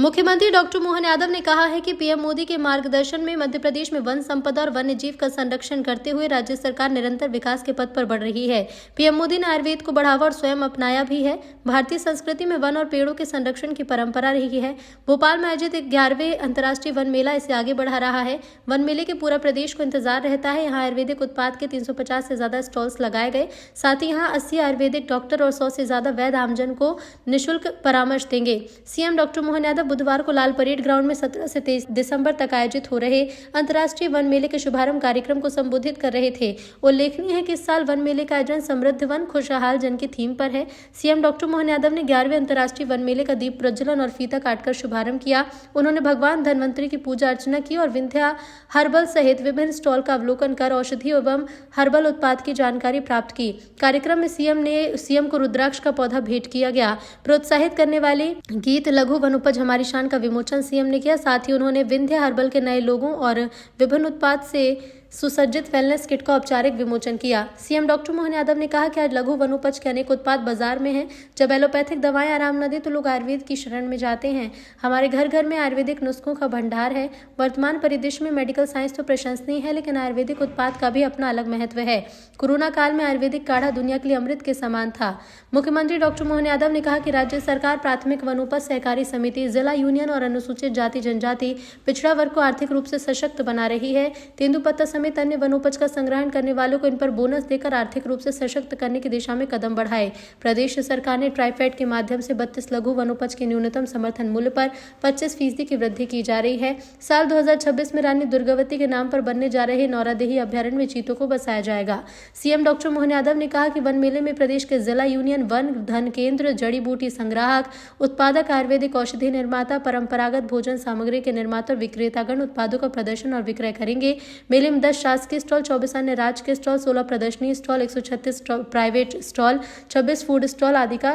मुख्यमंत्री डॉक्टर मोहन यादव ने कहा है कि पीएम मोदी के मार्गदर्शन में मध्य प्रदेश में वन संपदा और वन्य जीव का संरक्षण करते हुए राज्य सरकार निरंतर विकास के पथ पर बढ़ रही है। पीएम मोदी ने आयुर्वेद को बढ़ावा और स्वयं अपनाया भी है। भारतीय संस्कृति में वन और पेड़ों के संरक्षण की परंपरा रही है। भोपाल में आयोजित 11वें अंतर्राष्ट्रीय वन मेला इसे आगे बढ़ा रहा है। वन मेले के पूरा प्रदेश को इंतजार रहता है। यहाँ आयुर्वेदिक उत्पाद के 350 से ज्यादा स्टॉल्स लगाए गए। साथ ही यहाँ 80 आयुर्वेदिक डॉक्टर और 100 से ज्यादा वैद्य आमजन को निःशुल्क परामर्श देंगे। सीएम डॉक्टर मोहन यादव बुधवार को लाल परेड ग्राउंड में 17 से 23 दिसंबर तक आयोजित हो रहे अंतर्राष्ट्रीय वन मेले के शुभारंभ कार्यक्रम को संबोधित कर रहे थे। उल्लेखनीय है कि इस साल वन मेले का आयोजन समृद्ध वन खुशहाल जन की थीम पर है। सीएम डॉक्टर मोहन यादव ने 11वें अंतर्राष्ट्रीय वन मेले का दीप प्रज्वलन और फीता काटकर शुभारंभ किया। उन्होंने भगवान धन्वंतरी की पूजा अर्चना की और विंध्या हर्बल सहित विभिन्न स्टॉल का अवलोकन कर औषधि एवं हर्बल उत्पाद की जानकारी प्राप्त की। कार्यक्रम में सीएम को रुद्राक्ष का पौधा भेंट किया गया। प्रोत्साहित करने वाले गीत लघु वनोपज हमारी शान का विमोचन सीएम ने किया। साथ ही उन्होंने विंध्या हर्बल के नए लोगों और विभिन्न उत्पाद से सुसज्जित वेलनेस किट का औपचारिक विमोचन किया। सीएम डॉक्टर मोहन यादव ने कहा कि आज लघु वनोपज के अनेक उत्पाद बाजार में हैं। जब एलोपैथिक दवाएं आराम न दे तो लोग आयुर्वेद की शरण में जाते हैं। हमारे घर घर में आयुर्वेदिक नुस्खों का भंडार है। वर्तमान परिदृश्य में मेडिकल साइंस तो प्रशंसनीय है, लेकिन आयुर्वेदिक उत्पाद का भी अपना अलग महत्व है। कोरोना काल में आयुर्वेदिक काढ़ा दुनिया के लिए अमृत के समान था। मुख्यमंत्री डॉक्टर मोहन यादव ने कहा कि राज्य सरकार प्राथमिक वनोपज सहकारी समिति, जिला यूनियन और अनुसूचित जाति जनजाति पिछड़ा वर्ग को आर्थिक रूप से सशक्त बना रही है। तेंदुपत्ता समेत अन्य वनोपज का संग्रहण करने वालों को इन पर बोनस देकर आर्थिक रूप से सशक्त करने की दिशा में कदम बढ़ाए। प्रदेश सरकार ने ट्राइफेड के माध्यम से 32 लघु वनोपज के न्यूनतम समर्थन मूल्य पर 25% की वृद्धि की जा रही है। साल 2026 में रानी दुर्गावती के नाम पर बनने जा रहे नौरादेही अभ्यारण्य में चीतों को बसाया जाएगा। सीएम डॉक्टर मोहन यादव ने कहा कि वन मेले में प्रदेश के जिला यूनियन, वन धन केंद्र, जड़ी बूटी संग्राहक, उत्पादक, आयुर्वेदिक औषधि निर्माता, परंपरागत भोजन सामग्री के निर्माता और विक्रेतागण उत्पादों का प्रदर्शन और विक्रय करेंगे। मेले में 10 शासकीय स्टॉल, 24 अन्य राज्य के स्टॉल, 16 प्रदर्शनी stall, 136 private stall, 26 food stall आदि का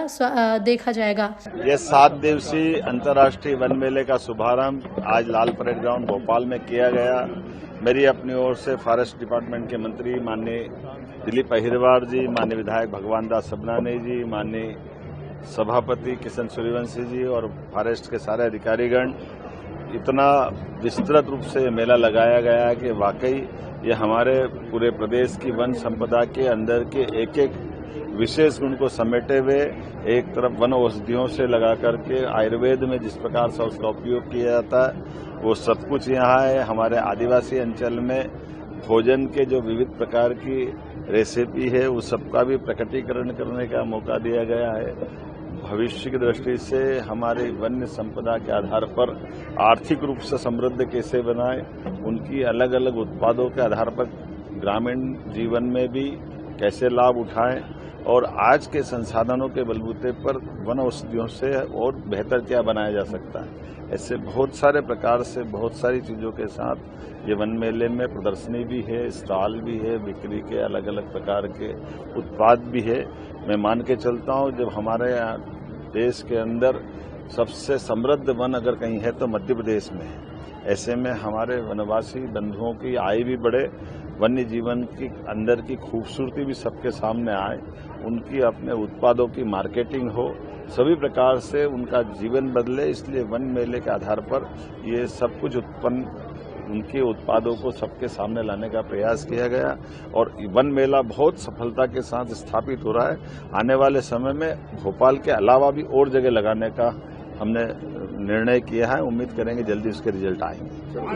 देखा जाएगा। ये 7 दिवसीय अंतर्राष्ट्रीय वन मेले का शुभारंभ आज लाल परेड ग्राउंड भोपाल में किया गया। मेरी अपनी ओर से फॉरेस्ट डिपार्टमेंट के मंत्री माननीय दिलीप अहिरवार जी, माननीय विधायक भगवान दास सबनानी जी, माननीय सभापति किशन सूर्यवंशी जी और फॉरेस्ट के सारे अधिकारीगण, इतना विस्तृत रूप से मेला लगाया गया है कि वाकई ये हमारे पूरे प्रदेश की वन संपदा के अंदर के एक एक विशेष गुण को समेटे हुए, एक तरफ वन औषधियों से लगा करके आयुर्वेद में जिस प्रकार से उसका उपयोग किया जाता है वो सब कुछ यहाँ है। हमारे आदिवासी अंचल में भोजन के जो विविध प्रकार की रेसिपी है उस सबका भी प्रकटीकरण करने का मौका दिया गया है। भविष्य की दृष्टि से हमारे वन्य संपदा के आधार पर आर्थिक रूप से समृद्ध कैसे बनाए, उनकी अलग अलग उत्पादों के आधार पर ग्रामीण जीवन में भी कैसे लाभ उठाएं और आज के संसाधनों के बलबूते पर वन औषधियों से और बेहतर क्या बनाया जा सकता है। ऐसे बहुत सारे प्रकार से बहुत सारी चीज़ों के साथ ये वन मेले में प्रदर्शनी भी है, स्टॉल भी है, बिक्री के अलग अलग प्रकार के उत्पाद भी है। मैं मान के चलता हूँ जब हमारे देश के अंदर सबसे समृद्ध वन अगर कहीं है तो मध्य प्रदेश में है। ऐसे में हमारे वनवासी बंधुओं की आय भी बढ़े, वन्य जीवन की अंदर की खूबसूरती भी सबके सामने आए, उनकी अपने उत्पादों की मार्केटिंग हो, सभी प्रकार से उनका जीवन बदले। इसलिए वन मेले के आधार पर ये सब कुछ उनके उत्पादों को सबके सामने लाने का प्रयास किया गया और वन मेला बहुत सफलता के साथ स्थापित हो रहा है। आने वाले समय में भोपाल के अलावा भी और जगह लगाने का हमने निर्णय किया है। उम्मीद करेंगे जल्दी उसके रिजल्ट आएंगे।